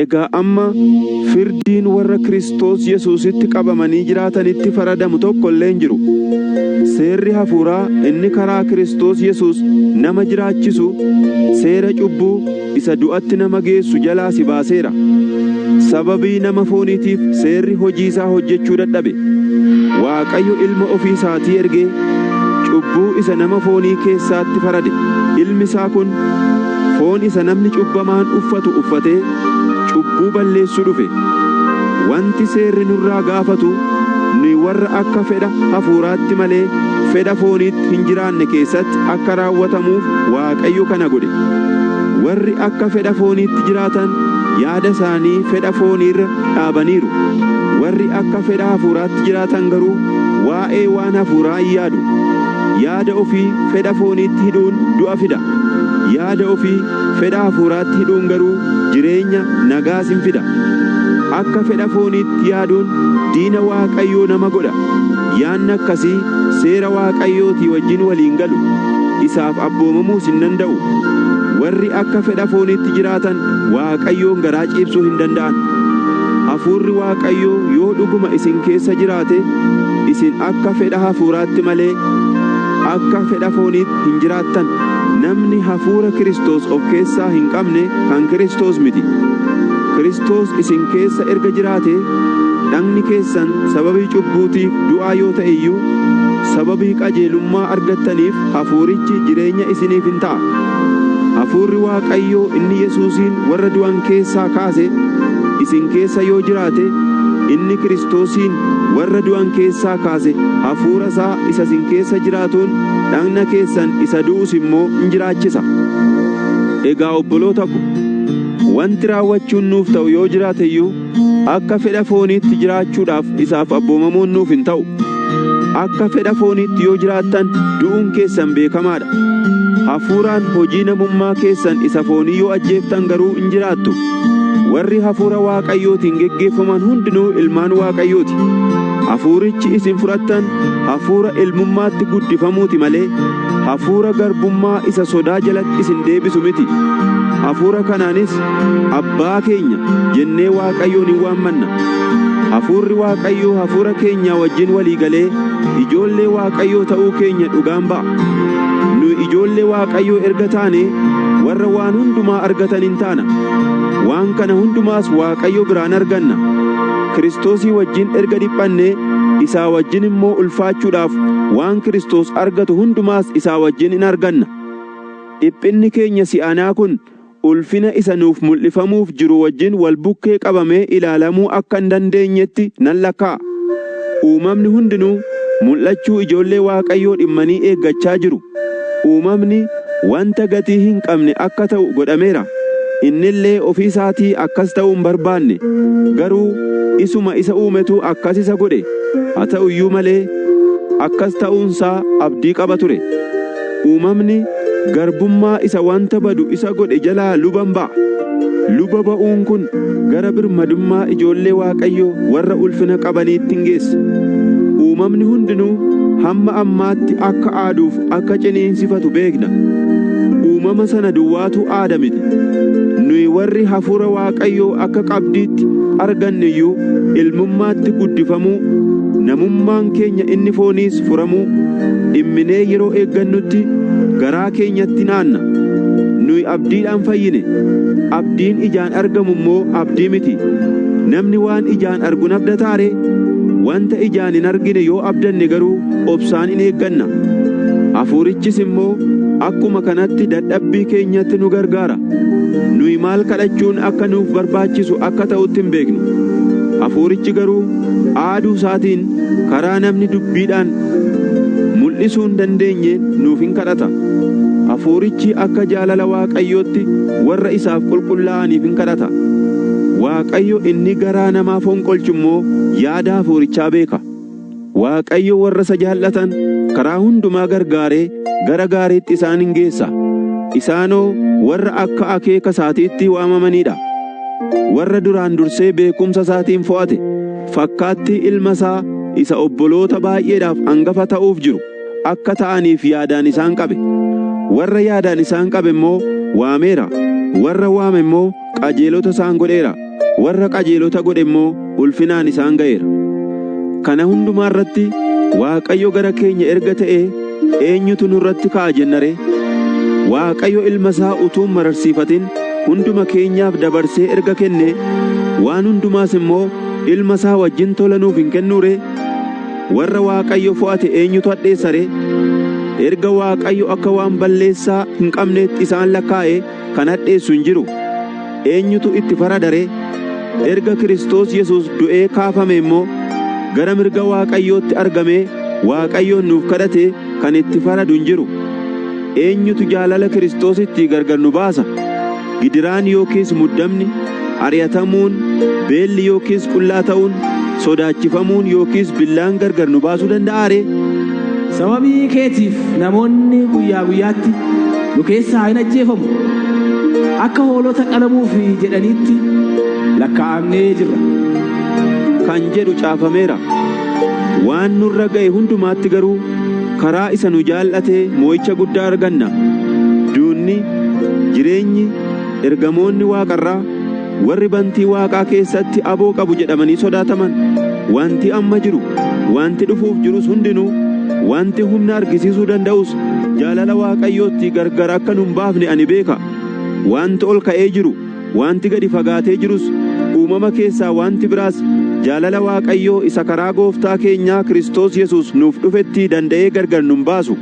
Egaa amma firdiin warra Kiristoos Yesuusitti qabamanii jiraatanitti faradamu tokko illee hin jiru. Seerri hafuuraa inni karaa Kiristoos Yesuus nama jiraachisu seera cubbuu isa du'atti nama geessu jalaa si baaseera. Sababii nama fooniitiif seerri hojii isaa hojjechuu dadhabe. Waaqayyo ilma ofii isaatii ergee cubbuu isa nama foonii keessaatti farade. Ilmi isaa kun foon isa namni cubbamaan uffatu uffatee cubbuu balleessuu dhufe. Wanti seerri nurraa gaafatu nuyi warra akka fedha hafuuraatti malee fedha fooniitti hin jiraanne keessatti akka raawwatamuuf Waaqayyo kana godhe. Warri akka fedha fooniitti jiraatan yaada isaanii fedha fooniirra dhaabaniiru. Warri akka fedha hafuuraatti jiraatan garuu waa'ee waan hafuuraa hin yaadu. Yaada ofii fedha fooniitti hidhuun du'a fida. Yaada ofii fedha hafuuraatti hidhuun garuu jireenya nagaas hin fida. Akka fedha fooniitti yaaduun diina Waaqayyoo nama godha. Yaanni akkasii seera Waaqayyootii wajjin waliin galu. Isaaf abboomamuus hin danda'u. Warri akka fedha fooniitti jiraatan Waaqayyoon garaa ciibsuu hin danda'an. Hafuurri Waaqayyoo yoo dhuguma isin keessa jiraate isin akka fedha hafuuraatti malee akka fedha fooniitti hin jiraattan. Namni hafuura Kiristoos of keessaa hin qabne kan Kiristoos miti. Kiristoos isin keessa erga jiraate dhagni keessan sababii cubbuutiif du'aa yoo ta'e iyyuu sababii qajeelummaa argattaniif hafuurichi jireenya isiniif hin ta'a. Hafuurri Waaqayyoo inni Yesuusiin warra du'an keessaa kaase isin keessa yoo jiraate inni Kiristoosiin warra du'an keessaa kaase hafuura isaa isa isin keessa jiraatuun dhagna keessan isa du'us immoo in jiraachisa. Egaa obboloota ko, wanti raawwachuun nuuf ta'u yoo jiraate iyyuu akka fedha fooniitti jiraachuudhaaf isaaf abboomamuun nuuf hin ta'u. Akka fedha fooniitti yoo jiraattan du'uun keessan beekamaadha. Hafuuraan hojii namummaa keessan isa foonii yoo ajjeeftan garuu in jiraattu. Warri hafuura Waaqayyootiin geggeeffaman hundinuu ilmaan Waaqayyooti. Hafuurichi isin fudhattan hafuura ilmummaatti guddifamuuti malee hafuura garbummaa isa sodaa jalatti isin deebisu miti. Hafuura kanaanis Abbaa keenya jennee Waaqayyoon hin waammanna. Hafuurri Waaqayyoo hafuura keenya wajjin walii galee ijoollee Waaqayyoo ta'uu keenya dhugaan ba'a. Nu ijoollee Waaqayyoo erga taane warra waan hundumaa argatan hin taana. Waan kana hundumaas Waaqayyo biraan arganna. Kiristoosii wajjin erga dhiphanne isaa wajjin immoo ulfaachuudhaaf waan Kiristoos argatu hundumaas isaa wajjin in arganna. Dhiphinni keenya si'anaa kun ulfina isa nuuf mul'ifamuuf jiru wajjin wal bukkee qabamee ilaalamuu akka hin dandeenyetti nan lakkaa'a. Uumamni hundinuu mul'achuu ijoollee Waaqayyoo dhimmanii eeggachaa jiru. Uumamni wanta gatii hin qabne akka ta'u godhameera. Innillee ofii isaatii akkas ta'uu hin barbaanne. Garuu isuma isa uumetu akkas isa godhe. Haa ta'u iyyuu malee akkas ta'uunsaa abdii qaba ture. Uumamni garbummaa isa wanta badu isa godhe jalaa luban ba'a. Luba ba'uun kun gara birmadummaa ijoollee Waaqayyoo warra ulfina qabaniitti hin geessa. Uumamni hundinuu hamma ammaatti akka aaduuf akka ciniinsifatu beekna. Uumama sana duwwaatu aada miti. Nuyi warri hafuura Waaqayyoo akka qabdiitti arganne iyyuu ilmummaatti guddifamuu, namummaan keenya inni fooniis furamuu dhimminee yeroo eeggannutti garaa keenyatti naanna. Nuyi abdiidhaan fayyine. Abdiin ijaan argamu immoo abdii miti. Namni waan ijaan argu hin abdataare? Wanta ijaan hin argine yoo abdanne garuu obsaan in eegganna. Hafuurichis immoo akkuma kanatti dadhabbii keenyatti nu gargaara. Nuyi maal kadhachuun akka nuuf barbaachisu akka ta'utti hin beeknu. Hafuurichi garuu aaduu isaatiin karaa namni dubbiidhaan mul'isuu hin dandeenyeen nuuf hin kadhata. Hafuurichi akka jaalala Waaqayyootti warra isaaf qulqullaa'aniif hin kadhata. Waaqayyo inni garaa namaa fonqolchu immoo yaada hafuurichaa beeka. Waaqayyo warra isa jaallatan karaa hundumaa gargaaree gara gaariitti isaan hin geessa. Isaanoo warra akka akeeka isaatiitti waamamanidha. Warra duraan dursee beekumsa isaatiin fo'ate fakkaattii ilma isaa isa obboloota baay'eedhaaf hangafa ta'uuf jiru akka ta'aniif yaadaan isaan qabe. Warra yaadaan isaan qabe immoo waameera. Warra waame immoo qajeelota isaan godheera. warra qajeelota godhe immoo ulfinaan isaan ga'eera. Kana hundumaa irratti Waaqayyo gara keenya erga ta'ee eenyutu nurratti ka'a jenna ree? Waaqayyo ilma isaa utuu hin mararsiifatin hunduma keenyaaf dabarsee erga kenne waan hundumaas immoo ilma isaa wajjin tola nuuf hin kennuu ree? Warra Waaqayyo fo'ate eenyutu hadheessa ree? Erga Waaqayyo akka waan balleessaa hin qabneetti isaan lakkaa'e kan hadheessu hin jiru. Eenyutu itti farada ree? Erga Kiristoos Yesuus du'ee kaafame immoo gara mirga Waaqayyootti argamee Waaqayyoon nuuf kadhate kan itti faradu hin jiru. Eenyutu jaalala Kiristoositti gargar nu baasa? Gidiraan yookiis muddamni, ari'atamuun, beelli yookiis qullaa ta'uun, sodaachifamuun yookiis billaan gargar nu baasuu danda'a ree? Sababii keetiif namoonni guyyaa guyyaatti nu keessaa hin ajjeefamu. Akka hoolota qalamuuf jedhaniitti lakkaa'amnee jirra kan jedhu caafameera. Waan nurra ga'e hundumaatti garuu karaa isa nu jaallatee moo'icha guddaa arganna. Duunni, jireenyi, ergamoonni Waaqarraa, warri bantii Waaqaa keessatti aboo qabu jedhamanii sodaataman, wanti amma jiru, wanti dhufuuf jirus hundinuu, wanti humna argisiisuu danda'us jaalala Waaqayyootti gargar akka nu hin baafne ani beeka. Wanti ol ka'ee jiru, wanti gadi fagaatee jirus, uumama keessaa wanti biraas jaalala Waaqayyoo isa karaa Gooftaa keenyaa Kiristoos Yesuus nuuf dhufetti danda'ee gargar nu hin baasu.